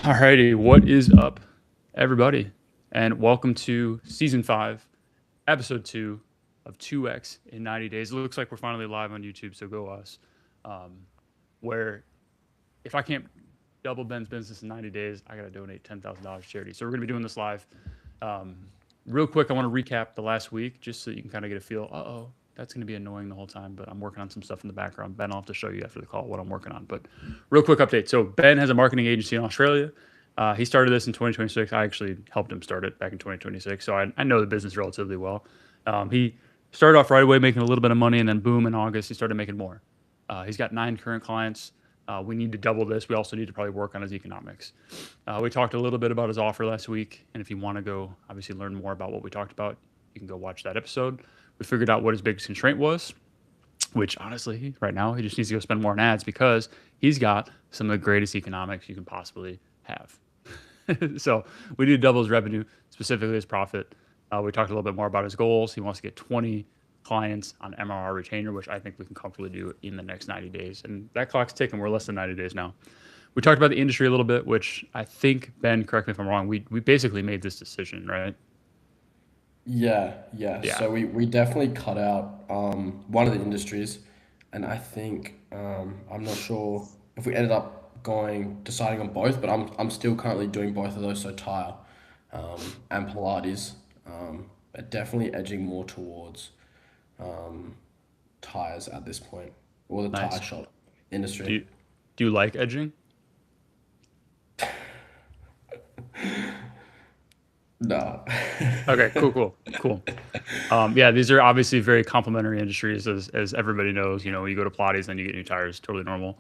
Alrighty, what is up, everybody? And welcome to season 5, episode 2 of 2X in 90 days. It looks like we're finally live on YouTube, so go us. Um, where if I can't double Ben's business in 90 days, I got to donate $10,000 to charity. So we're going to be doing this live. Um, Real quick, I want to recap the last week just so you can kind of get a feel. That's going to be annoying the whole time, but I'm working on some stuff in the background. Ben, I'll have to show you after the call what I'm working on. But real quick update. So Ben has a marketing agency in Australia. He started this in 2026. I actually helped him start it back in 2026. So I know the business relatively well. He started off right away making a little bit of money, and then boom, in August, he started making more. He's got 9 current clients. We need to double this. We also need to probably work on his economics. We talked a little bit about his offer last week, and if you want to go obviously learn more about what we talked about, you can go watch that episode. We figured out what his biggest constraint was, which honestly, right now, he just needs to go spend more on ads because he's got some of the greatest economics you can possibly have. So we need to double his revenue, specifically his profit. We talked a little bit more about his goals. He wants to get 20 clients on MRR retainer, which I think we can comfortably do in the next 90 days. And that clock's ticking. We're less than 90 days now. We talked about the industry a little bit, which I think, Ben, correct me if I'm wrong, we basically made this decision, right? Yeah. Yeah. So we definitely cut out one of the industries, and I think I'm not sure if we ended up deciding on both, but I'm still currently doing both of those, so tire and Pilates, but definitely edging more towards um, tires at this point, or the tire Nice. shop Do industry. you, do you like edging? No. Okay, cool. Yeah, these are obviously very complementary industries, as everybody knows. You know, you go to Pilates, then you get new tires, totally normal.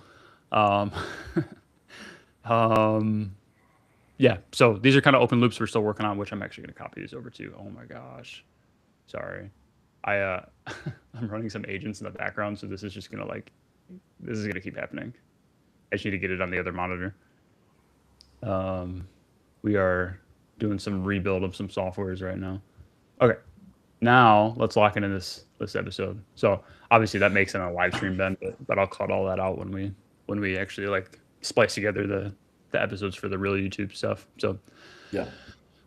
Um, um, yeah, so these are kind of open loops we're still working on, which I'm actually going to copy these over to. Oh my gosh, sorry. I I'm running some agents in the background, so this is just gonna this is gonna keep happening. I just need to get it on the other monitor. Um, we are doing some rebuild of some softwares right now. Okay, now let's lock into this episode. So obviously that makes it on a live stream, Ben, but I'll cut all that out when we actually like splice together the episodes for the real YouTube stuff. So Yeah.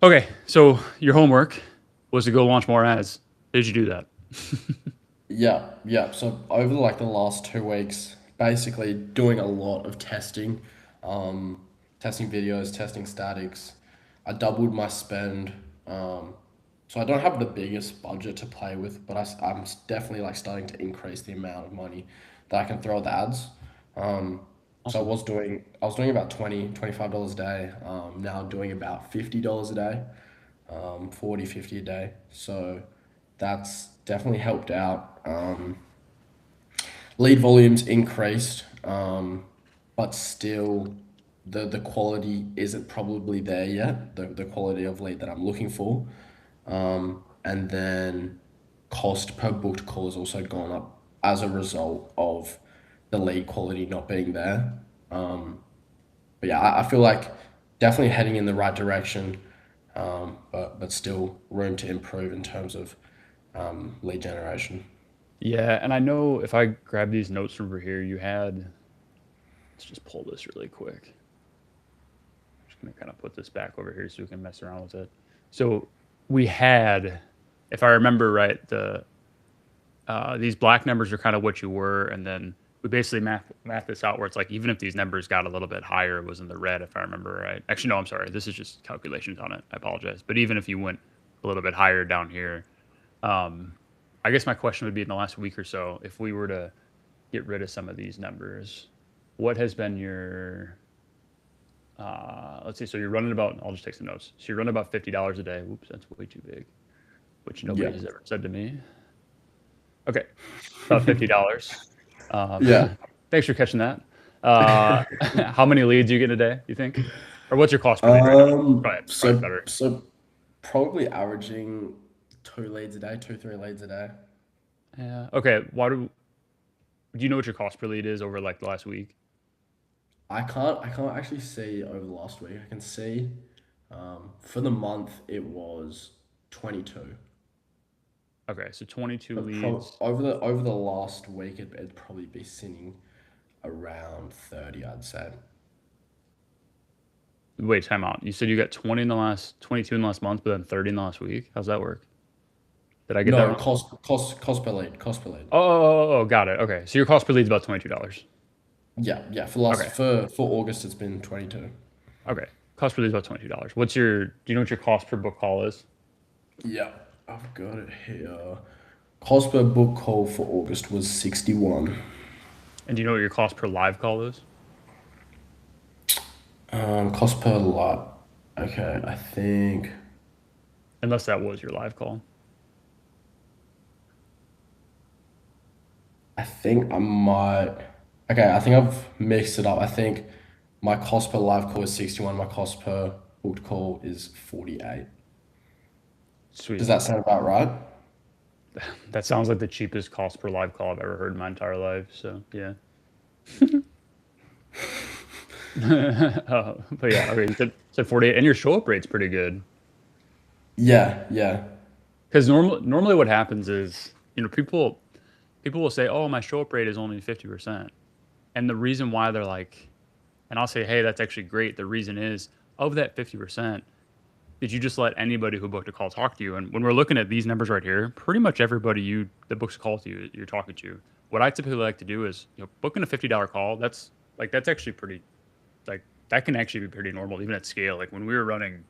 okay, so your homework was to go launch more ads. Did you do that? Yeah. So over the last 2 weeks, basically doing a lot of testing, um, testing videos, testing statics. I doubled my spend. So I don't have the biggest budget to play with, but I'm definitely like starting to increase the amount of money that I can throw at the ads. Um, so Awesome. I was doing about $25 a day. Now doing about $50 a day, 40, 50 a day. So that's definitely helped out. Lead volumes increased, but still the quality isn't probably there yet, the quality of lead that I'm looking for. And then cost per booked call has also gone up as a result of the lead quality not being there. But yeah, I feel like definitely heading in the right direction, but still room to improve in terms of lead generation. Yeah, and I know if I grab these notes from over here, you had. Let's just pull this really quick. I'm just gonna kind of put this back over here so we can mess around with it. So we had, if I remember right, these black numbers are kind of what you were, and then we basically math this out where it's like even if these numbers got a little bit higher, it was in the red if I remember right. Actually, no, I'm sorry. This is just calculations on it. I apologize. But even if you went a little bit higher down here, um, I guess my question would be in the last week or so, if we were to get rid of some of these numbers, what has been your let's see, so you're running about, I'll just take some notes. So you're running about $50 a day. Whoops, that's way too big, which nobody Yeah. has ever said to me. Okay, about $50. Um, Yeah. Thanks for catching that. How many leads you get a day, you think? Or what's your cost per lead right now? Probably So better. probably averaging 2 leads a day, 2, 3 leads a day. Yeah. Okay. Do you know what your cost per lead is over like the last week? I can't actually see over the last week. I can see for the month it was 22. Okay, so 22 But leads. over the last week it'd probably be sitting around 30, I'd say. Wait, time out. You said you got 20 in the last 22 in the last month, but then 30 in the last week. How's that work? Did I get that No, wrong? cost per lead, cost per lead. Oh, got it. Okay. So your cost per lead is about $22. Yeah, yeah. Okay. For August, it's been 22. Okay. Cost per lead is about $22. Do you know what your cost per book call is? Yeah, I've got it here. Cost per book call for August was 61. And do you know what your cost per live call is? Cost per lot. Okay, Unless that was your live call. I think I might. Okay, I think I've mixed it up. I think my cost per live call is 61. My cost per booked call is 48. Does Sweet. that sound about right? That sounds like the cheapest cost per live call I've ever heard in my entire life. So yeah. But yeah, okay. You said 48, and your show up rate's pretty good. Yeah, yeah. Because normally what happens is, people will say, "Oh, my show up rate is only 50%," and the reason why they're like, and I'll say, "Hey, that's actually great." The reason is, of that 50%, did you just let anybody who booked a call talk to you? And when we're looking at these numbers right here, pretty much everybody that books a call to you, you're talking to. What I typically like to do is, booking a $50 call. That's actually pretty, like that can actually be pretty normal even at scale. Like when we were running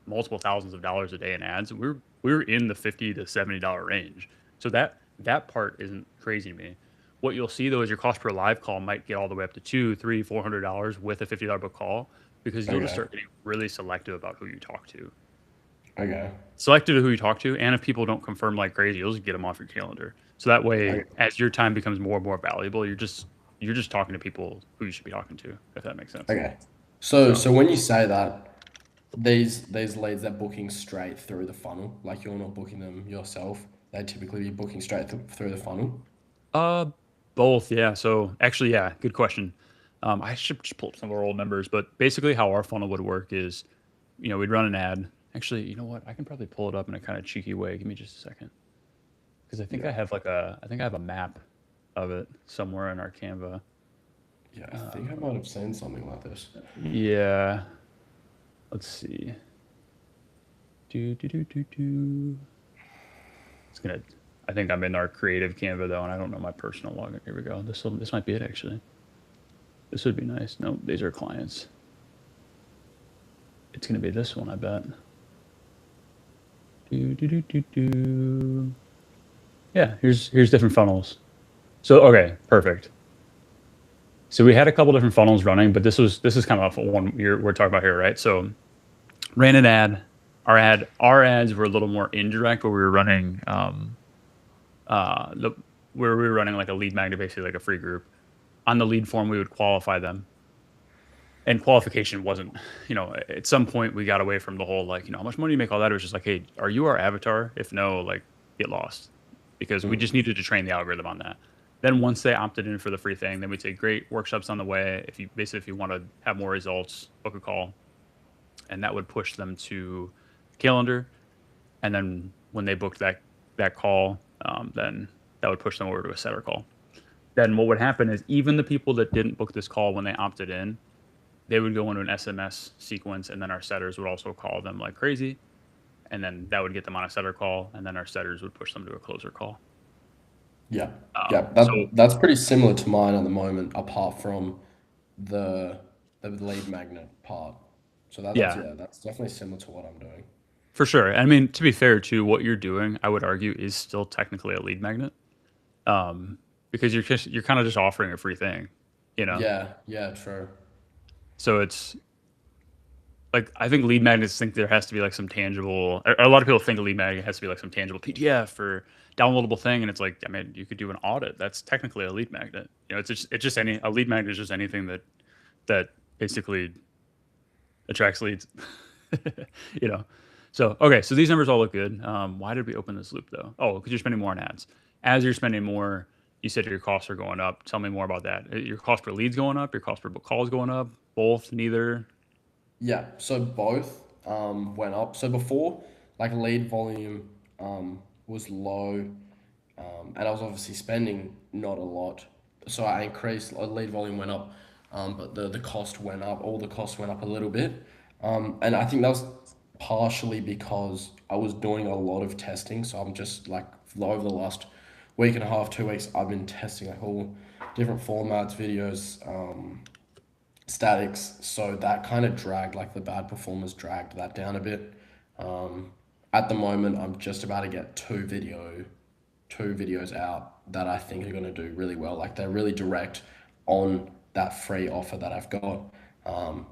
multiple thousands of dollars a day in ads, we were in the $50 to $70 range. So that part isn't crazy to me. What you'll see though is your cost per live call might get all the way up to two, three, $400 with a $50 book call, because you'll just Okay, start getting really selective about who you talk to. okay, Selective to who you talk to, and if people don't confirm like crazy, you'll just get them off your calendar. So that way, okay, as your time becomes more and more valuable, you're just talking to people who you should be talking to, if that makes sense. okay. So, So so when you say that, these leads they're booking straight through the funnel, like you're not booking them yourself. They typically be booking straight through the funnel. Uh, both, yeah. So actually, yeah, good question. I should just pull up some of our old numbers, but basically, how our funnel would work is, we'd run an ad. Actually, you know what? I can probably pull it up in a kind of cheeky way. Give me just a second, because Yeah, I think I have a map of it somewhere in our Canva. yeah. I think I might have seen something like this. Yeah, let's see. Do do do do do. It's gonna. I think I'm in our creative Canva though, and I don't know my personal login. Here we go. This might be it actually. This would be nice. No, these are clients. It's gonna be this one, I bet. Do do do do do. Yeah, here's different funnels. So okay, perfect. So we had a couple different funnels running, but this is kind of off of one we're talking about here, right? So ran an ad. Our ads were a little more indirect, where we were running the where we were running like a lead magnet, basically like a free group. On the lead form, we would qualify them, and qualification wasn't, at some point we got away from the whole like, how much money you make, all that. It was just like, hey, are you our avatar? If no, like, get lost, because we Mm, just needed to train the algorithm on that. Then once they opted in for the free thing, then we'd say, great, workshops on the way. If you want to have more results, book a call, and that would push them to calendar. And then when they booked that call, then that would push them over to a setter call. Then what would happen is, even the people that didn't book this call when they opted in, they would go into an SMS sequence, and then our setters would also call them like crazy, and then that would get them on a setter call, and then our setters would push them to a closer call. yeah, yeah. So That's pretty similar to mine at the moment, apart from the the lead magnet part. So that's yeah, yeah, that's definitely similar to what I'm doing. for sure. I mean, to be fair, too, what you're doing, I would argue, is still technically a lead magnet, um, because you're kind of just offering a free thing, you know. Yeah, yeah, true. So it's like, I think lead magnets think there has to be like some tangible. A lot of people think a lead magnet has to be like some tangible PDF or downloadable thing, and it's like, I mean, you could do an audit. That's technically a lead magnet. It's just any a lead magnet is just anything that basically attracts leads. you know. So okay, so these numbers all look good. Why did we open this loop though? Oh, because you're spending more on ads. As you're spending more, you said your costs are going up. Tell me more about that. Your cost per lead's going up. Your cost per book call is going up. Both, neither. Yeah, so both went up. So before, like lead volume was low, and I was obviously spending not a lot. So I increased, lead volume went up, but the cost went up. All the costs went up a little bit. And I think that was partially because I was doing a lot of testing. So I'm just like over the last week and a half, 2 weeks, I've been testing like all different formats, videos, statics. So that kind of dragged, like the bad performers dragged that down a bit. At the moment, I'm just about to get two videos out that I think are going to do really well. Like they're really direct on that free offer that I've got.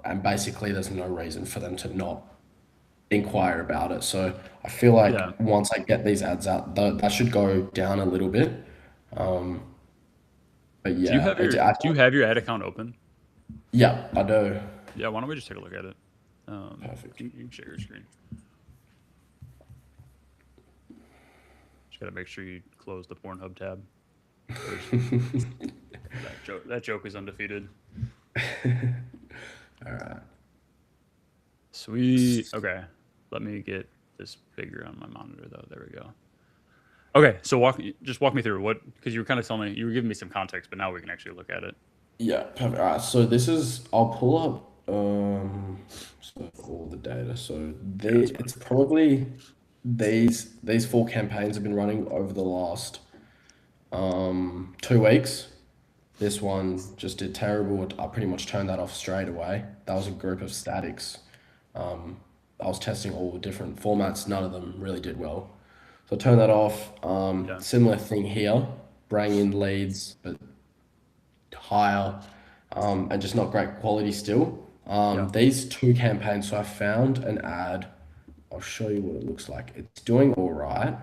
And basically, there's no reason for them to not inquire about it. So I feel like Yeah. once I get these ads out, that should go down a little bit. But Do you yeah, have your I do you think, have your ad account open? yeah, I do. Yeah. Why don't we just take a look at it? Perfect. You can share your screen. Just gotta make sure you close the Pornhub tab first. That joke is undefeated. All right. Sweet. Okay. Let me get this bigger on my monitor though. There we go. Okay, so walk me through what because you were kind of telling me you were giving me some context, but now we can actually look at it. Yeah, perfect. All right. So this is, I'll pull up so all the data. So Yeah, that's it's fine. probably these four campaigns have been running over the last 2 weeks. This one just did terrible. I pretty much turned that off straight away. That was a group of statics. I was testing all the different formats. None of them really did well. So I turned that off. Yeah, Similar thing here. Bring in leads, but higher, and just not great quality still. yeah, These two campaigns, so I found an ad. I'll show you what it looks like. It's doing all right.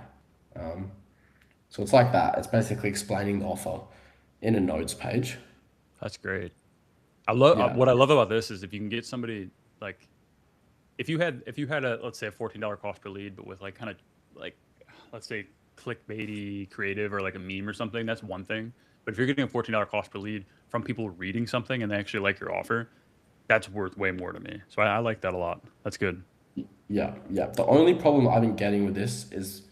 So it's like that. It's basically explaining the offer in a notes page. that's great. I love Yeah, what I love about this is if you can get somebody like if you had a let's say a $14 cost per lead, but with like kind of like let's say clickbaity creative or like a meme or something, that's one thing. But if you're getting a $14 cost per lead from people reading something and they actually like your offer, that's worth way more to me. So I like that a lot. That's good. yeah, yeah. The only problem I've been getting with this is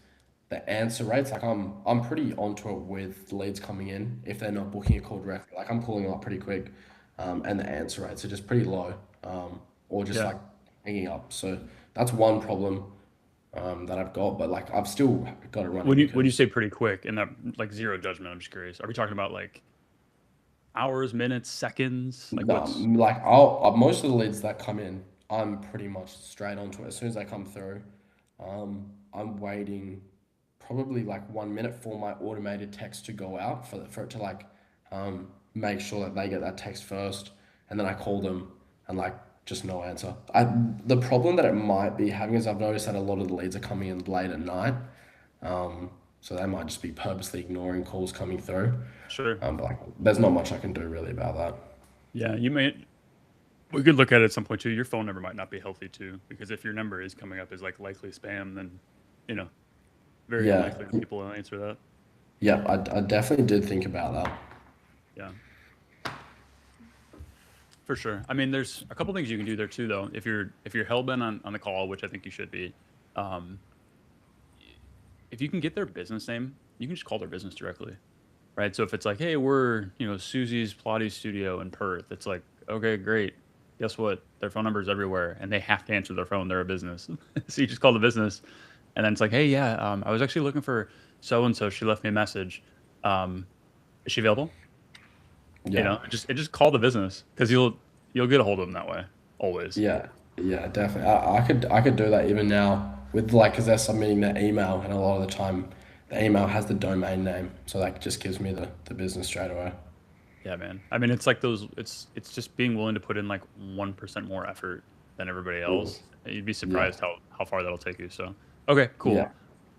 the answer rates. Like I'm pretty onto it with leads coming in if they're not booking a call directly. Like I'm pulling them up pretty quick, and the answer rates are just pretty low, or just Yeah. like hanging up. So that's one problem that I've got. But like I've still got it running When you because say pretty quick and that like zero judgment, I'm just curious. Are we talking about like hours, minutes, seconds? Like no, what's like most of the leads that come in, I'm pretty much straight onto it as soon as they come through. I'm waiting probably like 1 minute for my automated text to go out for it to like make sure that they get that text first, and then I call them and like just no answer. The problem that it might be having is I've noticed that a lot of the leads are coming in late at night, so they might just be purposely ignoring calls coming through. sure? But like, there's not much I can do really about that. Yeah, you may. We could look at it at some point too. Your phone number might not be healthy too, because if your number is coming up as like likely spam, then you know very Yeah, unlikely that people will answer that. yeah, I definitely did think about that. Yeah, for sure. I mean, there's a couple things you can do there too, though. If you're hell bent on the call, which I think you should be, um, if you can get their business name, you can just call their business directly, right? So if it's like, hey, we're Susie's Pilates Studio in Perth, it's like, okay, great. Guess what? Their phone number is everywhere, and they have to answer their phone. They're a business, so you just call the business, and then it's like, hey, yeah, I was actually looking for so and so. She left me a message. Is she available? Yeah, Just call the business because you'll get a hold of them that way always. yeah, yeah, definitely. I could do that even now with like because they're submitting their email, and a lot of the time the email has the domain name, so that just gives me the business straight away. Yeah, man. I mean, it's like those. It's just being willing to put in like 1% more effort than everybody Mm. else. You'd be Yeah, surprised how far that'll take you. So, okay, yeah, cool.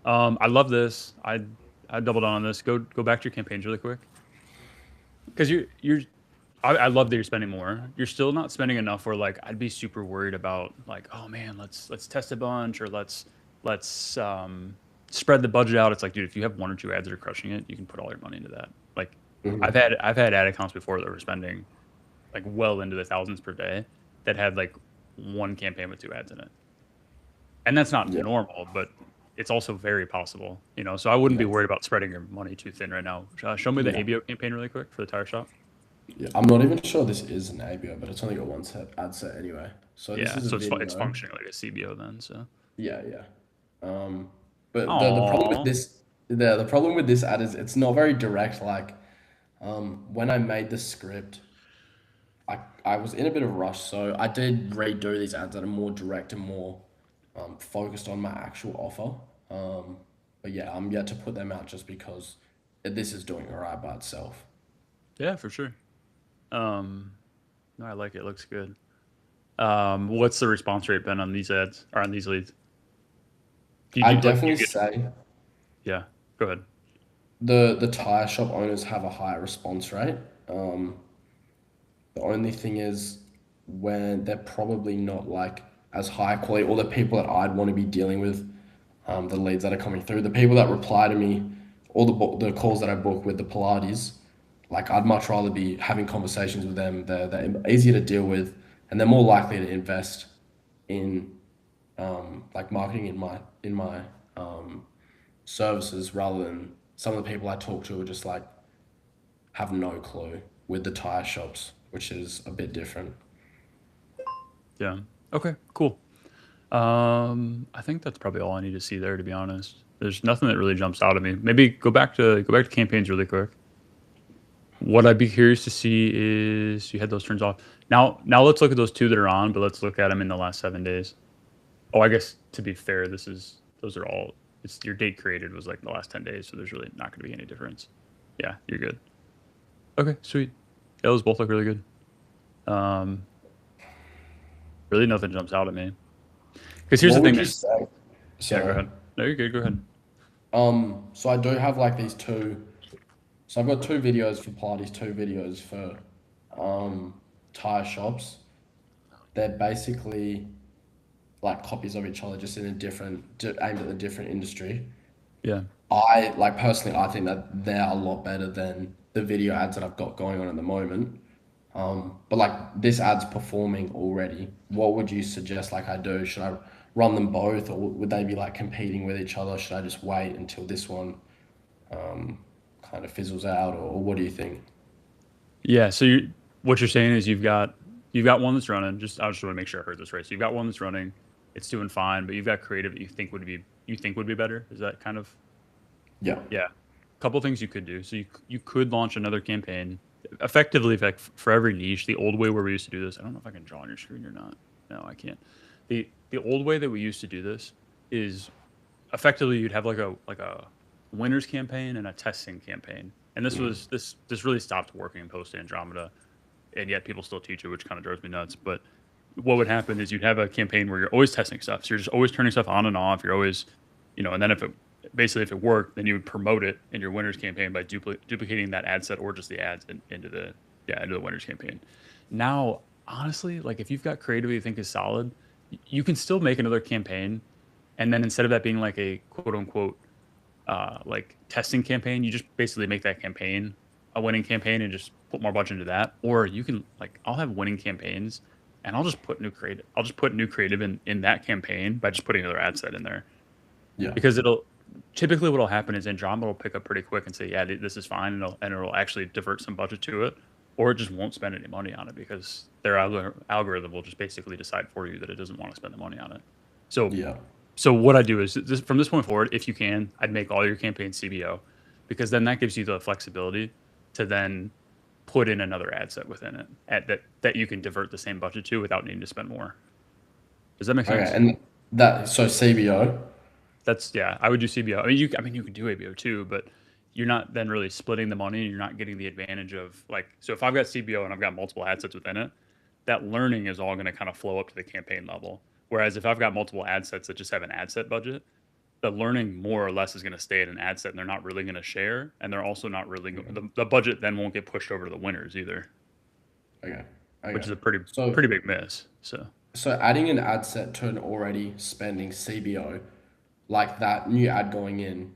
I love this. I doubled down on this. Go back to your campaigns really quick because you're. I love that you're spending more. You're still not spending enough. Where like I'd be super worried about like, oh man, let's test a bunch or let's spread the budget out. It's like, dude, if you have one or two ads that are crushing it, you can put all your money into that. Like hmm I've had ad accounts before that were spending like well into the thousands per day that had like one campaign with two ads in it. And that's not yeah, normal, but it's also very possible, So I wouldn't be yeah, worried about spreading your money too thin right now. Show me the yeah, ABO campaign really quick for the tire shop. yeah. I'm not even sure this is an ABO, but it's only got one set ad set anyway. So this Yeah, is a so it's video. functioning like a CBO then. So. Yeah, yeah. But the problem with Oh. the problem with this ad is it's not very direct. Like, when I made the script, I was in a bit of a rush, so I did redo these ads that are more direct and more focused on my actual offer. But yeah, I'm yet to put them out just because this is doing alright by itself. Yeah, for sure. Um, no, I like it. It looks good. What's the response rate been on these ads or on these leads? I Do definitely you get? say Yeah, go ahead. the tire shop owners have a higher response rate. Um, the only thing is when they're probably not like as high quality, or the people that I'd want to be dealing with, the leads that are coming through, the people that reply to me, all the calls that I book with the Pilates, like I'd much rather be having conversations with them. They're easier to deal with, and they're more likely to invest in like marketing in my um, services rather than some of the people I talk to are just like have no clue with the tire shops, which is a bit different. Yeah. Okay. Cool. I think that's probably all I need to see there. To be honest, there's nothing that really jumps out at me. Maybe go back to campaigns really quick. What I'd be curious to see is you had those turns off. Now let's look at those two that are on, but let's look at them in the last 7 days. Oh, I guess to be fair, those are all. It's your date created was like the last 10 days, so there's really not going to be any difference. Yeah, you're good. Okay, sweet. Yeah, those both look really good. Um, really nothing jumps out at me. Because here's the What thing, would you man. say? Yeah, go Sorry. ahead. No, you're good. Go ahead. So I do have like these two. So I've got two videos for Pilates, two videos for um, tire shops. They're basically like copies of each other, just in a aimed at a different industry. Yeah. I like personally, I think that they're a lot better than the video ads that I've got going on at the moment. But like this ad's performing already. What would you suggest? Like I do, should I run them both, or would they be like competing with each other? Should I just wait until this one kind of fizzles out, or what do you think? Yeah. So what you're saying is you've got one that's running. I just want to make sure I heard this right. So you've got one that's running. It's doing fine, but you've got creative that you think would be better. Is that kind of? Yeah. Yeah. A couple things you could do. So you could launch another campaign. Effectively, for every niche, the old way where we used to do this. I don't know if I can draw on your screen or not. No, I can't. The old way that we used to do this is effectively you'd have like a winners campaign and a testing campaign. And this really stopped working in post Andromeda, and yet people still teach it, which kind of drives me nuts. But what would happen is you'd have a campaign where you're always testing stuff. So you're just always turning stuff on and off. You're always, and then if it worked, then you would promote it in your winners campaign by duplicating that ad set or just the ads into the winners campaign. Now, honestly, like if you've got creative you think is solid, you can still make another campaign, and then instead of that being like a quote unquote like testing campaign, you just basically make that campaign a winning campaign and just put more budget into that. Or you can like I'll have winning campaigns and I'll just put new creative. I'll just put new creative in that campaign by just putting another ad set in there Yeah. because it'll typically what'll happen is Andromeda will pick up pretty quick and say, yeah, this is fine, and it'll actually divert some budget to it, or it just won't spend any money on it because their algorithm will just basically decide for you that it doesn't want to spend the money on it. So Yeah. so what I do is from this point forward, if you can, I'd make all your campaigns CBO, because then that gives you the flexibility to then put in another ad set within it that you can divert the same budget to without needing to spend more. Does that make Okay. sense? And that so CBO. That's yeah. I would do CBO. I mean, you could do ABO too, but you're not then really splitting the money, and you're not getting the advantage of like. So if I've got CBO and I've got multiple ad sets within it, that learning is all going to kind of flow up to the campaign level. Whereas if I've got multiple ad sets that just have an ad set budget, the learning more or less is going to stay at an ad set, and they're not really going to share, and they're also not really the budget then won't get pushed over to the winners either, Okay. which Okay. is a pretty So pretty big miss. So so adding an ad set to an already spending CBO, like that new ad going in,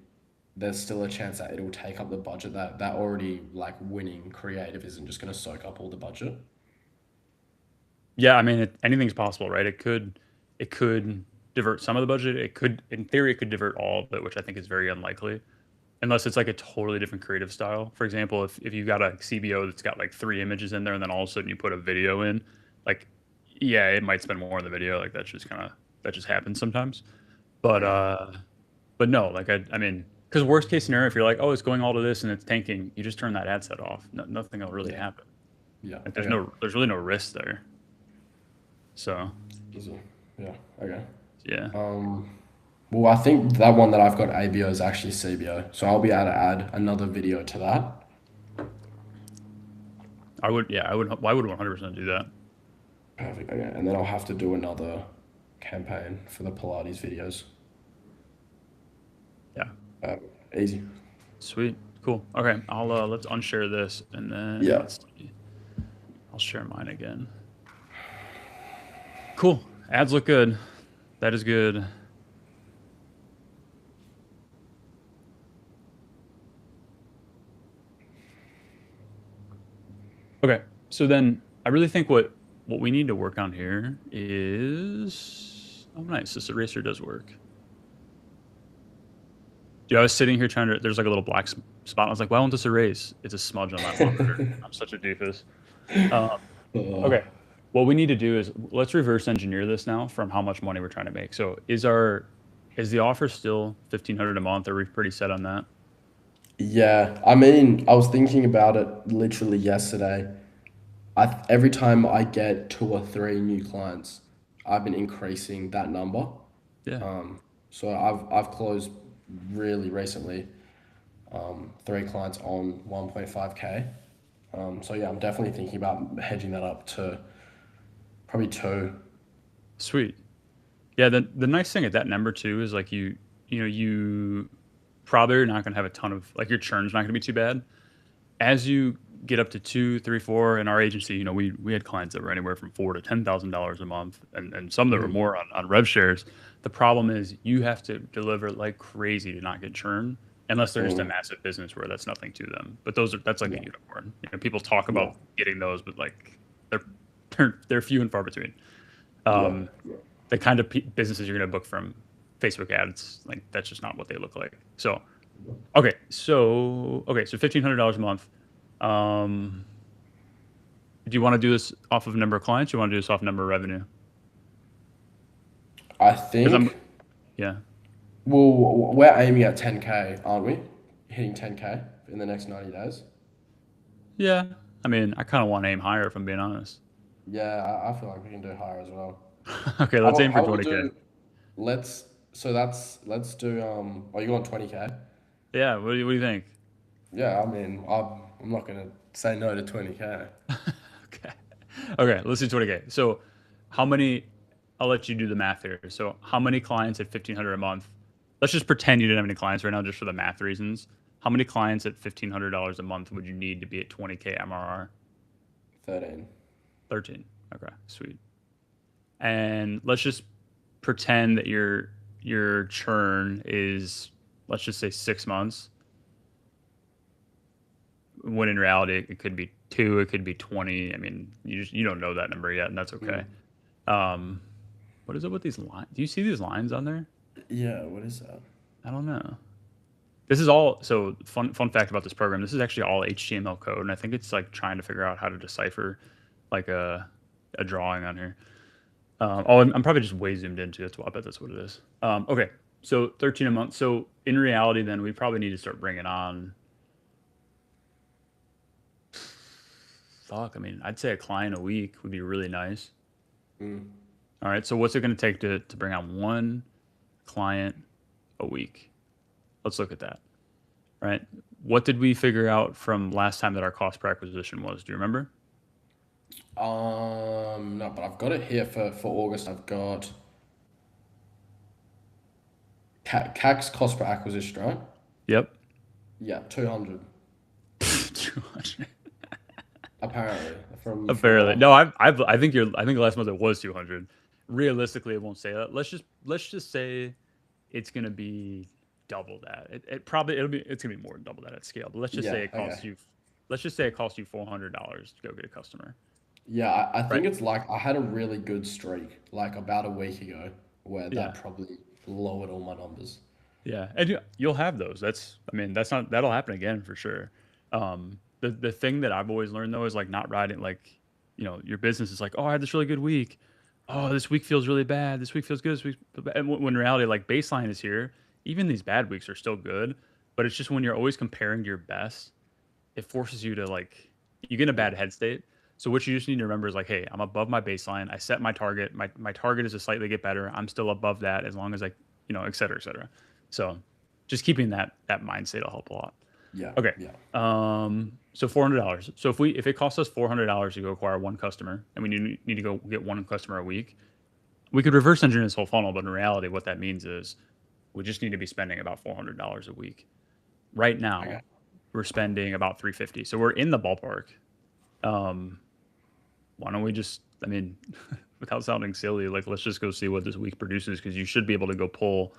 there's still a chance that it'll take up the budget that already like winning creative isn't just going to soak up all the budget. yeah, I mean anything's possible, right? It could divert some of the budget. It could, in theory, it could divert all of it, which I think is very unlikely, unless it's like a totally different creative style. For example, if you've got a CBO that's got like 3 images in there, and then all of a sudden you put a video in, like Yeah, it might spend more in the video. Like that's just kind of that just happens sometimes. But Okay. but no, like I mean, because worst case scenario, if you're like, oh, it's going all to this and it's tanking, you just turn that ad set off. No, nothing will really Yeah. happen. Yeah. Like Okay. there's really no risk there. So Easy. Yeah. Okay. yeah, Um, well, I think that one that I've got ABO is actually CBO, so I'll be able to add another video to that. I would. Yeah, I would. Why would 100% do that? Perfect. Okay. And then I'll have to do another campaign for the Pilates videos. Yeah, Uh, Easy. sweet, cool. Okay, I'll let's unshare this and then Yeah. let's see. I'll share mine again. Cool. Ads look good. That is good. Okay. So then I really think what we need to work on here is oh nice, this eraser does work. Dude, I was sitting here trying to there's like a little black spot. I was like, why won't this erase? It's a smudge on my monitor. I'm such a doofus. Um, Uh, okay. What we need to do is let's reverse engineer this now from how much money we're trying to make. So is the offer still 1,500 a month? Are we pretty set on that? yeah. I mean, I was thinking about it literally yesterday. Every time I get two or three new clients, I've been increasing that number. Yeah. So I've closed really recently, three clients on 1.5K. So yeah, I'm definitely thinking about hedging that up to probably two. Sweet. Yeah, the nice thing at that number too is like you probably are not going to have a ton of like your churn's not going to be too bad. As you get up to two, three, four in our agency, we had clients that were anywhere from $4,000 to $10,000 a month, and some that were Mhm. more on rev shares. The problem is you have to deliver like crazy to not get churn, unless they're just a Mm, massive business where that's nothing to them. But that's like a yeah, unicorn. People talk yeah, about getting those, but like they're they're few and far between. yeah. Um, the kind of businesses you're going to book from Facebook ads, like that's just not what they look like. So so $1,500 a month. Um, do you want to do this off of number of clients? Or you want to do this off number of revenue? I Because I'm think, yeah well, we're aiming at 10K, aren't we? Hitting 10K in the next 90 days. yeah. I mean, I kind of want to aim higher if I'm being honest. Yeah, I feel like we can do higher as well. Okay, How let's about, aim for how about we 20K. do, let's do, oh, you want 20K? Yeah, what do you think? Yeah, I mean, I'm not gonna say no to 20K. Okay. Okay, let's do 20K. So, how many? I'll let you do the math here. So, how many clients at 1,500 a month? Let's just pretend you didn't have any clients right now, just for the math reasons. How many clients at $1,500 a month would you need to be at 20K MRR? 13. 13. Okay, sweet. And let's just pretend that your churn is, let's just say 6 months, when in reality it could be two, it could be 20. I mean, you don't know that number yet, and that's okay. Mm. Um, what is it with these lines? Do you see these lines on there? Yeah, what is that? I don't know. This is all so fun fact about this program. This is actually all HTML code, and I think it's like trying to figure out how to decipher like a drawing on here. I'm probably just way zoomed into it. I bet that's what it is. Okay, so 13 a month. So in reality, then we probably need to start bringing on. Fuck, I mean, I'd say a client a week would be really nice. Mm. All right, so what's it going to take to bring on one client a week? Let's look at that. Right. What did we figure out from last time that our cost per acquisition was? Do you remember? No, but I've got it here for August. I've got CAC's cost per acquisition, right? Yep. Yeah, 200 200. apparently from Apparently, no. I think last month it was 200. Realistically, it won't say that. Let's just say it's gonna be double that. It's gonna be more than double that at scale. But yeah, okay. let's just say it costs you $400 to go get a customer. Yeah, I Right. think it's like I had a really good streak like about a week ago where that Yeah. probably lowered all my numbers. Yeah, and you'll have those. I mean, that'll happen again for sure. The thing that I've always learned though is like not riding like your business is like, oh, I had this really good week. Oh, this week feels really bad. This week feels good. This week, and when in reality, like baseline is here. Even these bad weeks are still good, but it's just when you're always comparing to your best, it forces you to like you get in a bad Yeah. head state. So what you just need to remember is like, hey, I'm above my baseline. I set my target. My target is to slightly get better. I'm still above that as long as I, et cetera, et cetera. So just keeping that mindset will help a lot. Yeah. Okay. Yeah. So $400. So if it costs us $400 to go acquire one customer, and we need to go get one customer a week, we could reverse engineer this whole funnel. But in reality, what that means is we just need to be spending about $400 a week. Right Okay. now, we're spending about 350. So we're in the ballpark. Um, why don't we just? I mean, without sounding silly, like let's just go see what this week produces because you should be able to go pull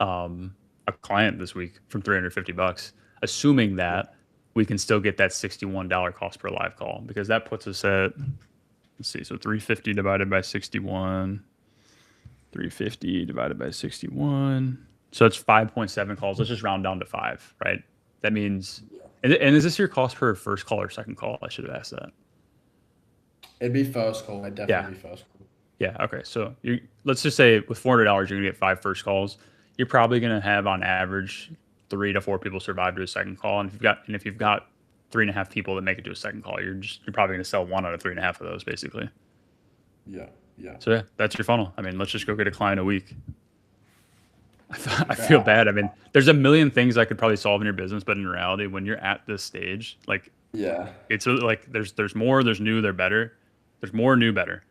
a client this week from $350, assuming Yeah. that we can still get that $61 cost per live call because that puts us at, let's see, so 350 divided by 61, 350 divided by 61. So it's 5.7 calls. Let's just round down to five, right? That means, and is this your cost per first call or second call? I should have asked that. It'd be first call. It'd Yeah. definitely be first call. Yeah. Okay. So let's just say with $400, you're gonna get five first calls. You're probably gonna have on average 3 to 4 people survive to a second call, and if you've got 3.5 people that make it to a second call, you're probably gonna sell 1 out of 3.5 of those basically. Yeah. Yeah. So yeah, that's your funnel. I mean, let's just go get a client a week. I Okay. feel bad. I mean, there's a million things I could probably solve in your business, but in reality, when you're at this stage, like Yeah. it's like there's more, there's new, they're better. There's more new, better.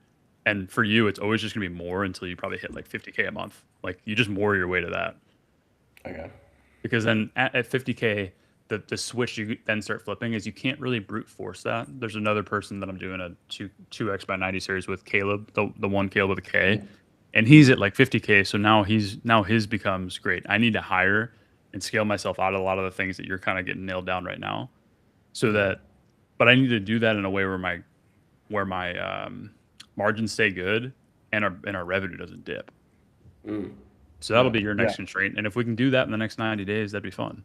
And for you, it's always just gonna be more until you probably hit like 50K a month. Like you just more your way to that. Okay. Because then at 50K, the switch you then start flipping is you can't really brute force that. There's another person that I'm doing a 2x by 90 series with, Caleb, the one Caleb with a K, Yeah. and he's at like 50K. So now his becomes great. I need to hire and scale myself out of a lot of the things that you're kind of getting nailed down right now. So Yeah. that, but I need to do that in a way where my margins stay good and our revenue doesn't dip. Mm. So that'll Yeah. be your Yeah. next constraint. And if we can do that in the next 90 days, that'd be fun.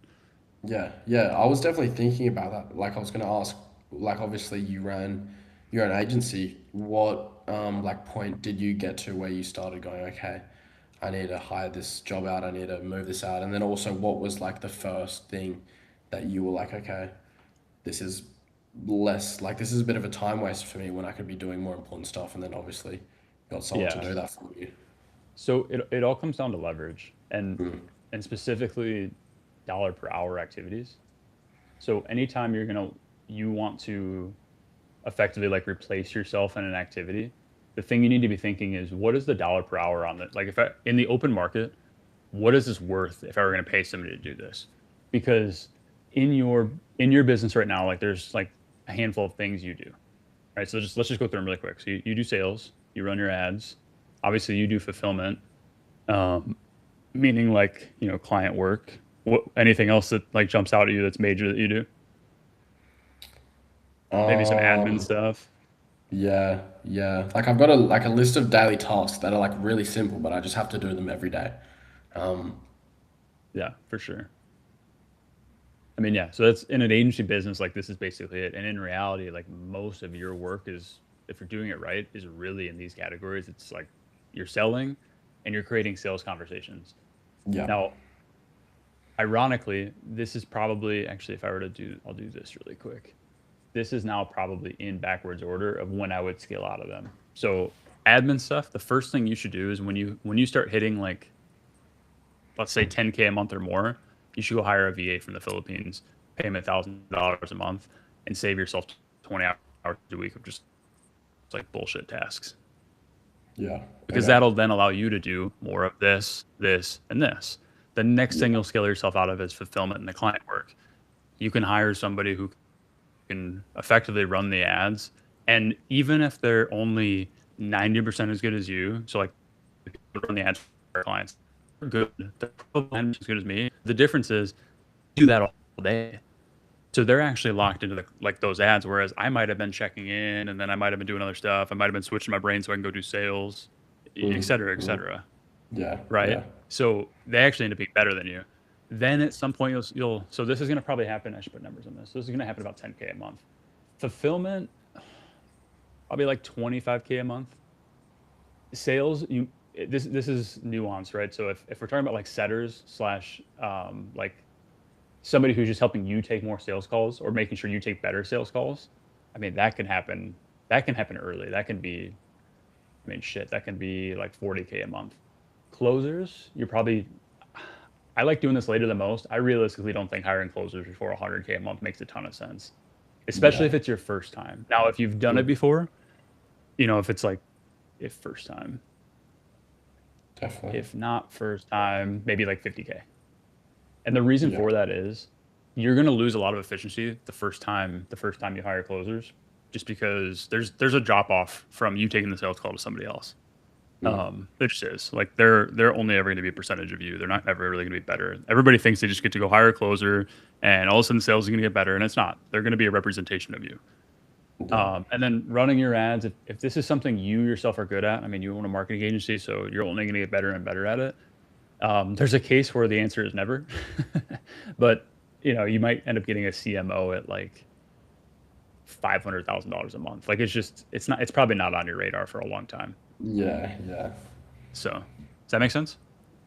Yeah, yeah. I was definitely thinking about that. Like, I was gonna ask, like, obviously your own agency. What like point did you get to where you started going, okay, I need to hire this job out, I need to move this out, and then also what was like the first thing that you were like, okay, this is this is a bit of a time waste for me when I could be doing more important stuff, and then obviously got someone to Yeah. do that for you. So it all comes down to leverage Mm. and specifically dollar per hour activities. So anytime you want to effectively like replace yourself in an activity, the thing you need to be thinking is what is the dollar per hour on that? Like if in the open market, what is this worth if I were going to pay somebody to do this? Because in your business right now, like there's like a handful of things you do, right? So let's just go through them really quick. So you do sales, you run your ads, obviously you do fulfillment, um, meaning like client work. What anything else that like jumps out at you that's major that you do? Maybe some admin Um, stuff. yeah, yeah. Like, I've got a list of daily tasks that are like really simple, but I just have to do them every day. Um, Yeah, for sure. I mean, yeah. So that's in an agency business, like this is basically it. And in reality, like most of your work is, if you're doing it right, is really in these categories. It's like you're selling and you're creating sales conversations. yeah. Now, ironically, this is probably actually, if I were to I'll do this really quick. This is now probably in backwards order of when I would scale out of them. So admin stuff, the first thing you should do is when you start hitting like, let's say 10K a month or more, you should go hire a VA from the Philippines, pay him $1,000 a month, and save yourself 20 hours a week of just like bullshit tasks. Yeah. Because Okay. that'll then allow you to do more of this, and this. The next thing Yeah. you'll scale yourself out of is fulfillment and the client work. You can hire somebody who can effectively run the ads. And even if they're only 90% as good as you, so like run the ads for our clients, they're good. They're probably 90% as good as me. The difference is do that all day. So they're actually locked into like those ads, whereas I might have been checking in and then I might have been doing other stuff. I might have been switching my brain so I can go do sales, et Mm. cetera, et Mm. cetera. Yeah. Right. Yeah. So they actually end up being better than you. Then at some point you'll so this is going to probably happen. I should put numbers on this. So this is going to happen about 10K a month. Fulfillment, probably like 25K a month. Sales, this is nuance, right? So if we're talking about like setters slash like somebody who's just helping you take more sales calls or making sure you take better sales calls, I mean that can happen. That can happen early. That can be, I mean, shit, that can be like 40K a month. Closers, you're probably, I like doing this later the most. I realistically don't think hiring closers before 100K a month makes a ton of sense, especially Yeah. if it's your first time. Now, if you've done it Mm, before, if it's like, if first time, definitely. if not first time, maybe like 50K. And the reason Yeah. for that is you're going to lose a lot of efficiency the first time you hire closers, just because there's a drop off from you taking the sales call to somebody else. Mm, It just is like they're only ever going to be a percentage of you. They're not ever really going to be better. Everybody thinks they just get to go hire a closer, and all of a sudden sales is going to get better, and it's not. They're going to be a representation of you. yeah. And then running your ads, if this is something you yourself are good at, I mean, you own a marketing agency, so you're only going to get better and better at it. There's a case where the answer is never, but you might end up getting a CMO at like $500,000 a month. Like it's probably not on your radar for a long time. Yeah. Yeah. So does that make sense?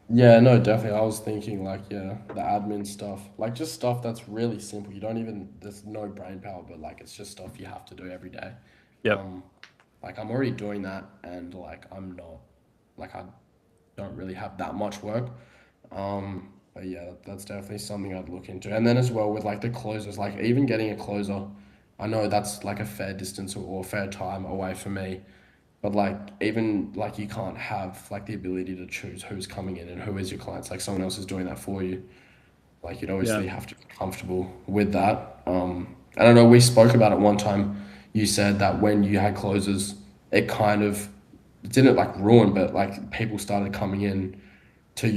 Yeah, no, definitely. I was thinking like, yeah, the admin stuff, like just stuff that's really simple. You don't even, there's no brain power, but like it's just stuff you have to do every day. Yep. Um, like I'm already doing that, and like I'm not, like I don't really have that much work. But yeah, that's definitely something I'd look into. And then as well with like the closers, like even getting a closer, I know that's like a fair distance or fair time away for me. But like even like you can't have like the ability to choose who's coming in and who is your clients. Like someone else is doing that for you. Like you'd Yeah. obviously have to be comfortable with that. And I know we spoke about it one time. You said that when you had closers, it kind of didn't like ruin, but like people started coming in to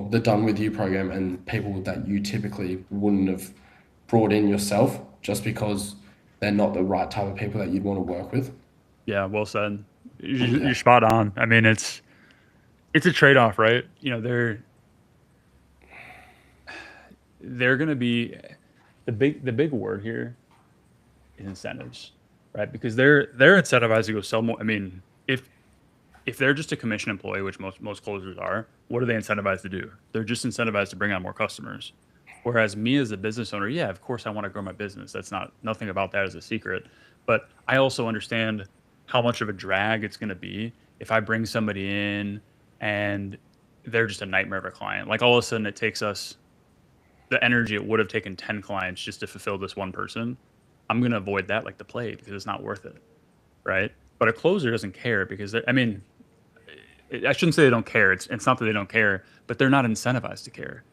the done with you program, and people that you typically wouldn't have brought in yourself just because they're not the right type of people that you'd want to work with. Yeah. Well said. You're Yeah. spot on. I mean, it's a trade off, right? They're going to be the big word here is incentives, right? Because they're incentivized to go sell more. I mean, if they're just a commission employee, which most closers are, what are they incentivized to do? They're just incentivized to bring on more customers. Whereas me as a business owner, yeah, of course I want to grow my business. That's not nothing about that is a secret. But I also understand how much of a drag it's going to be if I bring somebody in and they're just a nightmare of a client. Like all of a sudden it takes us the energy it would have taken 10 clients just to fulfill this one person. I'm going to avoid that like the plague because it's not worth it, right? But a closer doesn't care because I mean, I shouldn't say they don't care. It's not that they don't care, but they're not incentivized to care.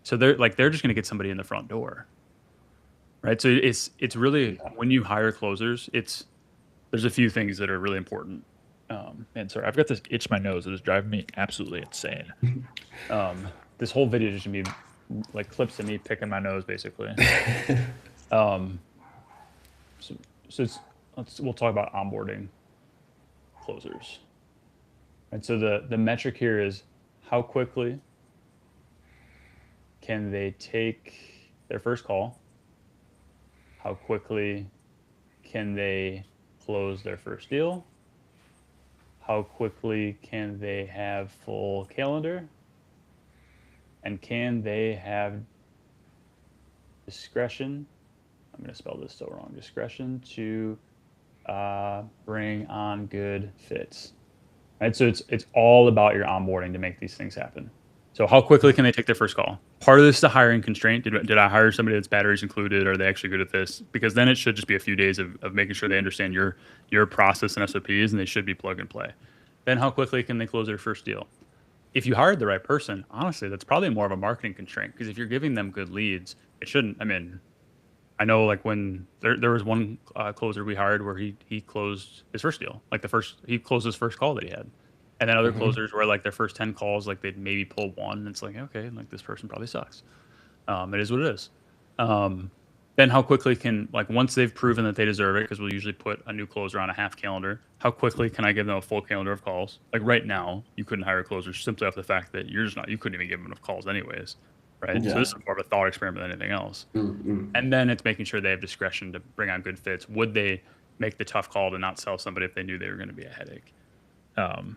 So they're just going to get somebody in the front door, right? So it's really Yeah. when you hire closers, there's a few things that are really important. And sorry, I've got this itch in my nose that is driving me absolutely insane. Um, this whole video just gonna be like clips of me picking my nose, basically. Um, so so we'll talk about onboarding closers. And so the metric here is how quickly can they take their first call? How quickly can they close their first deal? How quickly can they have full calendar? And can they have discretion? I'm going to spell this so wrong. Discretion to bring on good fits. Right. So it's all about your onboarding to make these things happen. So how quickly can they take their first call? Part of this is a hiring constraint. Did I hire somebody that's batteries included? Are they actually good at this? Because then it should just be a few days of making sure they understand your process and SOPs, and they should be plug and play. Then how quickly can they close their first deal? If you hired the right person, honestly, that's probably more of a marketing constraint because if you're giving them good leads, it shouldn't. I mean, I know like when there was one closer we hired where he closed his first deal, like he closed his first call that he had, and then other Hmm. closers where like their first 10 calls, like they'd maybe pull one, and it's like okay, like this person probably sucks. It is what it is. Um, then how quickly can like once they've proven that they deserve it, because we'll usually put a new closer on a half calendar. How quickly can I give them a full calendar of calls? Like right now, you couldn't hire a closer simply off the fact that you couldn't even give them enough calls anyways, right? So Yeah. this is more of a thought experiment than anything else. Mm-mm. And then it's making sure they have discretion to bring on good fits. Would they? make the tough call to not sell somebody if they knew they were going to be a headache. Um,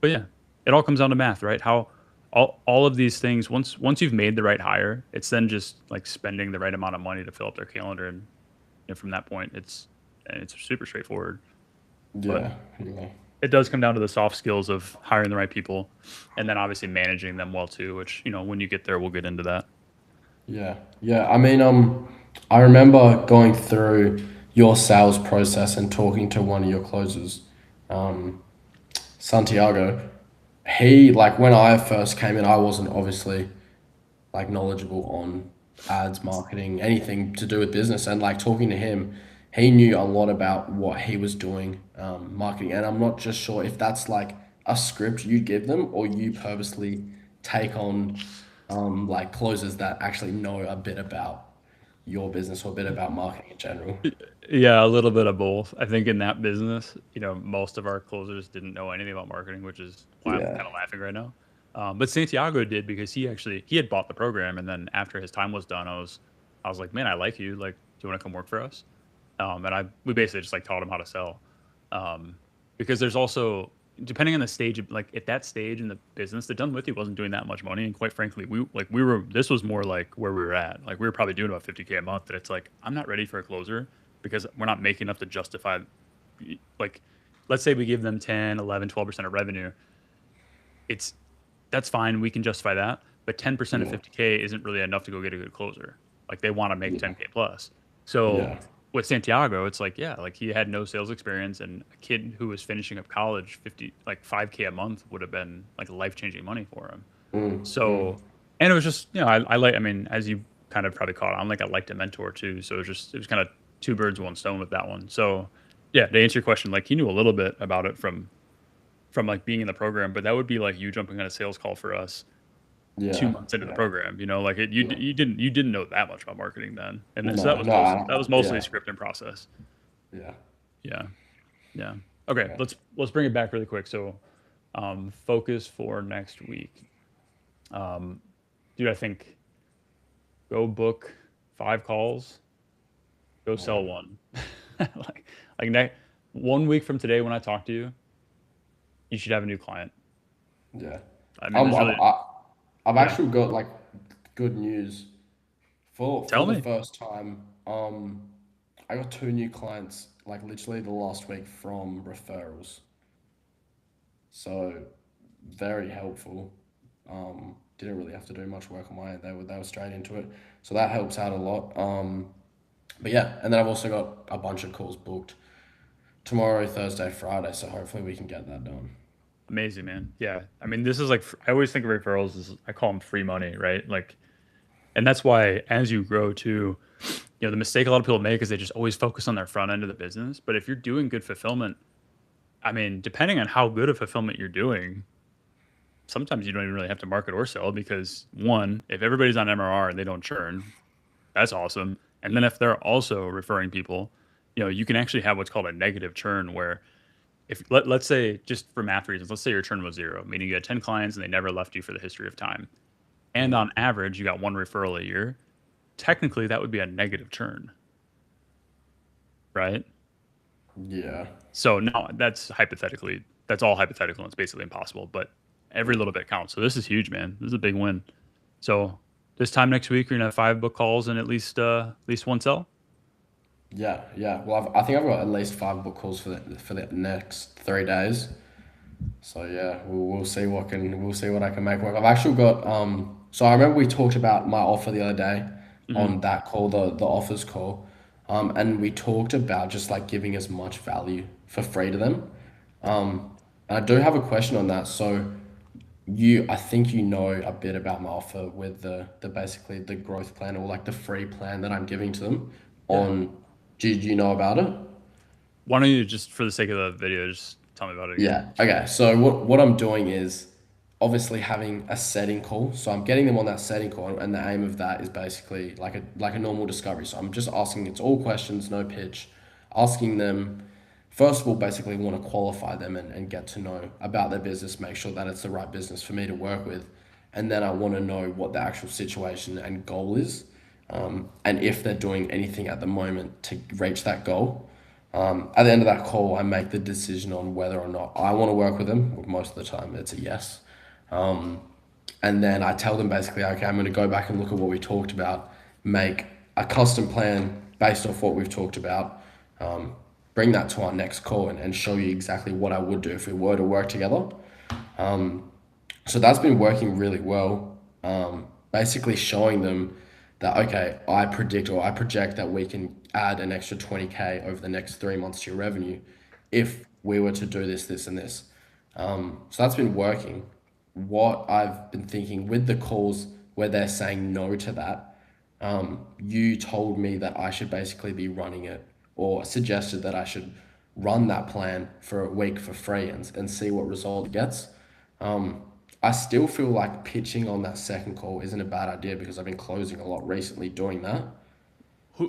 but yeah, it all comes down to math, right? How all of these things once you've made the right hire, it's then just like spending the right amount of money to fill up their calendar, and from that point, it's super straightforward. But Yeah, yeah. it does come down to the soft skills of hiring the right people, and then obviously managing them well too. Which when you get there, we'll get into that. Yeah, yeah. I mean, I remember going through your sales process and talking to one of your closers, um, Santiago. He, like, when I first came in, I wasn't obviously like knowledgeable on ads, marketing, anything to do with business. And like talking to him, he knew a lot about what he was doing, marketing. And I'm not just sure if that's like a script you give them or you purposely take on like closers that actually know a bit about your business or a bit about marketing in general. Yeah, a little bit of both. I think in that business, most of our closers didn't know anything about marketing, which is why I'm Yeah. kind of laughing right now. But Santiago did because he had bought the program, and then after his time was done, I was like, man, I like you. Like, do you want to come work for us? And we basically just like taught him how to sell. Um, because there's also, depending on the stage of, like, at that stage in the business, the done with you wasn't doing that much money, and quite frankly, we were this was more like where we were at. Like, we were probably doing about 50K a month, and it's like, I'm not ready for a closer because we're not making enough to justify, like, let's say we give them 10, 11, 12% of revenue. It's That's fine, we can justify that, but 10% of Yeah. 50K isn't really enough to go get a good closer. Like, they want to make Yeah. 10K plus. So Yeah. with Santiago, it's like, yeah, like, he had no sales experience, and a kid who was finishing up college, 5K a month would have been like life-changing money for him. Mm, mm. So, and it was just, I like, I mean, as you kind of probably caught on, like, I like to mentor too. So it was kind of two birds, one stone with that one. So yeah, to answer your question, like, he knew a little bit about it from like being in the program, but that would be like you jumping on a sales call for us two Yeah. months into the Yeah. program. Like, Yeah. you didn't know that much about marketing then, and then, so No, no, that was mostly yeah. script and process. Yeah. Yeah, yeah. Okay, Yeah. let's bring it back really quick. So, focus for next week. Um, Dude, I think go book 5 calls, go Yeah. sell one. like next 1 week from today, when I talk to you, you should have a new client. Yeah. I mean, Um, there's I've, really, I, I've yeah. actually got like good news for Tell the me. first time. I got two new clients like literally the last week from referrals. So very helpful. Didn't really have to do much work on my end. They were straight into it. So that helps out a lot. But yeah, and then I've also got a bunch of calls booked tomorrow, Thursday, Friday. So hopefully we can get that done. Amazing, man. Yeah. I mean, this is like, I always think of referrals as, I call them free money, right? Like, and that's why as you grow too, the mistake a lot of people make is they just always focus on their front end of the business. But if you're doing good fulfillment, I mean, depending on how good of fulfillment you're doing, sometimes you don't even really have to market or sell, because one, if everybody's on MRR and they don't churn, that's awesome. And then if they're also referring people, you can actually have what's called a negative churn, where if let's say, just for math reasons, let's say your churn was zero, meaning you had 10 clients and they never left you for the history of time. And on average, you got one referral a year. Technically, that would be a negative churn, right? Yeah. So no, that's all hypothetical, and it's basically impossible, but every little bit counts. So this is huge, man. This is a big win. So this time next week, you're gonna have 5 book calls and at least one sell. Yeah, yeah. Well, I think I've got at least five book calls for the next 3 days. So yeah, we'll see what I can make work. I've actually got So I remember we talked about my offer the other day Hmm. on that call, the offers call, and we talked about just like giving as much value for free to them. And I do have a question on that. So I think you know a bit about my offer with the basically the growth plan or like the free plan that I'm giving to them. Yeah. On, do you know about it? Why don't you, just for the sake of the video, just tell me about it again? Yeah. Okay. So what I'm doing is obviously having a setting call. So I'm getting them on that setting call, and the aim of that is basically like a normal discovery. So I'm just asking, it's all questions, no pitch, asking them. First of all, basically want to qualify them and get to know about their business, make sure that it's the right business for me to work with. And then I want to know what the actual situation and goal is, and if they're doing anything at the moment to reach that goal. At the end of that call, I make the decision on whether or not I want to work with them. Most of the time, it's a yes. Um, and then I tell them basically, okay, I'm going to go back and look at what we talked about, make a custom plan based off what we've talked about, um, bring that to our next call and show you exactly what I would do if we were to work together. So that's been working really well. Basically showing them that, okay, I predict or I project that we can add an extra 20K over the next 3 months to your revenue if we were to do this, this, and this. So that's been working. What I've been thinking with the calls where they're saying no to that, you told me that I should basically be running it or suggested that I should run that plan for a week for free and see what result it gets. Um, I still feel like pitching on that second call isn't a bad idea because I've been closing a lot recently doing that.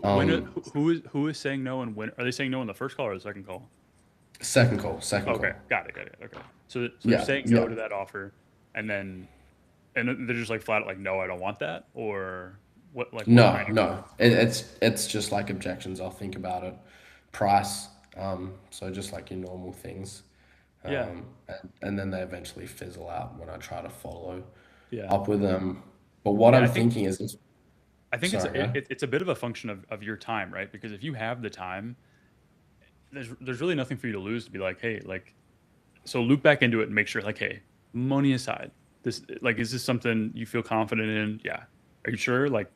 Um, Who is saying no, and when are they saying no in the first call or the second call? second call, second Okay, call. got it. Okay, so they're Yeah, saying no yeah. to that offer, and then they're just like flat out like no, I don't want that, or what No, kind of no. It's just like objections. I'll think about it. Price. So just like your normal things. yeah And then they eventually fizzle out when I try to follow yeah up with them. But what yeah I'm thinking is, I think sorry, go. it's a bit of a function of your time, right? Because if you have the time, there's really nothing for you to lose to be like, hey, like, so loop back into it and make sure, like, hey, money aside, this like, is this something you feel confident in? Yeah. Are you sure? Like,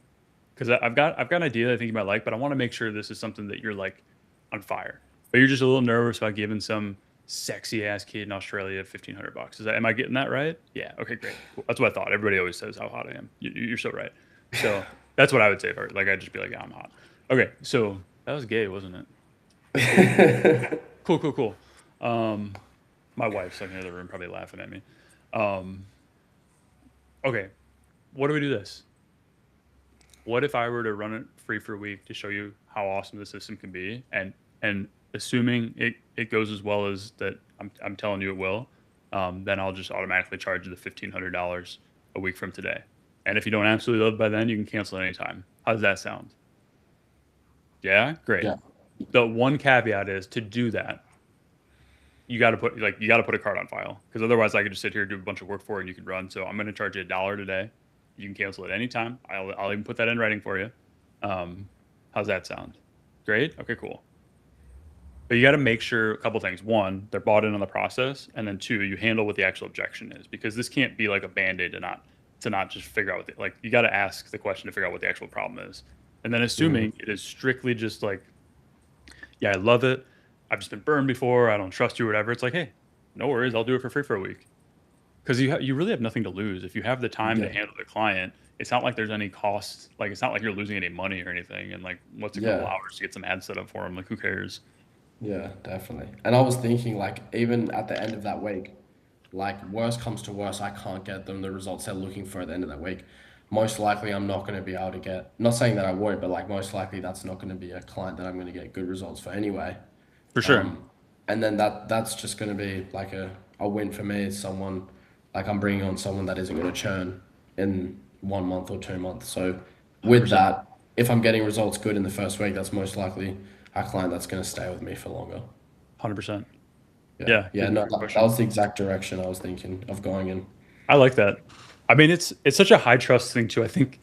because I've got an idea that I think you might like, but I want to make sure this is something that you're like on fire. But you're just a little nervous about giving some sexy ass kid in Australia $1,500. Am I getting that right? Yeah. Okay, great. Cool. That's what I thought. Everybody always says how hot I am. You're so right. So that's what I would say for like I'd just be like, yeah, I'm hot. Okay, so that was gay, wasn't it? Cool. Cool. Um, my wife's like in the other room, probably laughing at me. Um, okay, what do we do this? What if I were to run it free for a week to show you how awesome the system can be, and assuming it goes as well as that I'm telling you it will, then I'll just automatically charge you the $1,500 a week from today. And if you don't absolutely love it by then, you can cancel at any time. How does that sound? Yeah, great. Yeah, The one caveat is to do that, you got to put a card on file because otherwise I could just sit here and do a bunch of work for you and you could run. So I'm going to charge you $1 today. You can cancel at any time. I'll even put that in writing for you. How's that sound? Great. Okay, cool. But you got to make sure a couple things. One, they're bought in on the process, and then two, you handle what the actual objection is because this can't be like a band-aid to not just figure out like you got to ask the question to figure out what the actual problem is, and then assuming it is strictly just like, yeah, I love it. I've just been burned before. I don't trust you, or whatever. It's like, hey, no worries. I'll do it for free for a week because you really have nothing to lose if you have the time to yeah, handle the client. It's not like there's any cost. Like it's not like you're losing any money or anything. And like, what's a couple yeah. hours to get some ads set up for them? Like, who cares? Yeah, definitely. And I was thinking, like, even at the end of that week, like, worst comes to worst, I can't get them the results they're looking for at the end of that week. Most likely, I'm not going to be able to get, not saying that I won't, but like, most likely, that's not going to be a client that I'm going to get good results for anyway. For sure. Um, and then that's just going to be like a win for me. It's someone, like, I'm bringing on someone that isn't going to churn in 1 month or 2 months. So, with 100%. that, if I'm getting results good in the first week, that's most likely a client that's going to stay with me for longer. 100%. Yeah, Yeah. yeah, Good, no, good that question. was the exact direction I was thinking of going in. I like that. I mean, it's such a high trust thing too. I think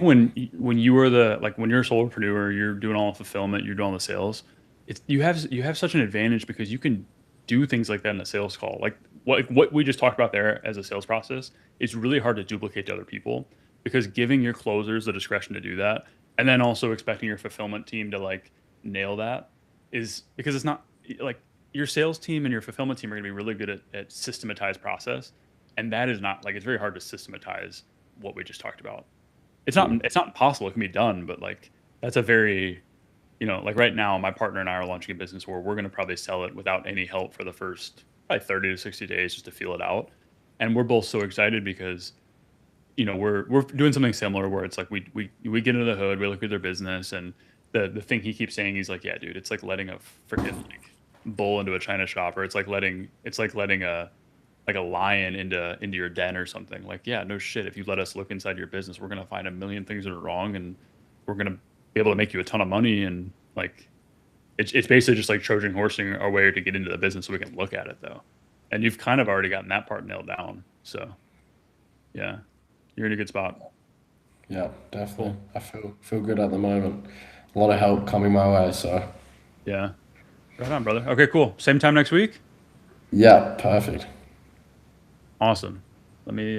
when you are when you're a solopreneur, you're doing all the fulfillment, you're doing all the sales. It's you have such an advantage because you can do things like that in a sales call. Like what we just talked about there as a sales process is really hard to duplicate to other people because giving your closers the discretion to do that, and then also expecting your fulfillment team to like nail that is because it's not like your sales team and your fulfillment team are going to be really good at systematized process, and that is not like it's very hard to systematize what we just talked about. It's not impossible. It can be done, but like that's a very like right now, my partner and I are launching a business where we're going to probably sell it without any help for the first probably 30 to 60 days just to feel it out. And we're both so excited because we're doing something similar where it's like we get into the hood, we look at their business, and the thing he keeps saying, he's like, yeah, dude, it's like letting a freaking like bull into a china shop, or it's like letting a lion into your den or something. Like, yeah, no shit. If you let us look inside your business, we're gonna find a million things that are wrong, and we're gonna be able to make you a ton of money. And like, it's basically just like Trojan horsing our way to get into the business so we can look at it though. And you've kind of already gotten that part nailed down. So yeah, you're in a good spot. Yeah, definitely. Cool. I feel good at the moment. A lot of help coming my way, so Yeah. Right on, brother. Okay, cool. Same time next week. yeah, perfect. Awesome. Let me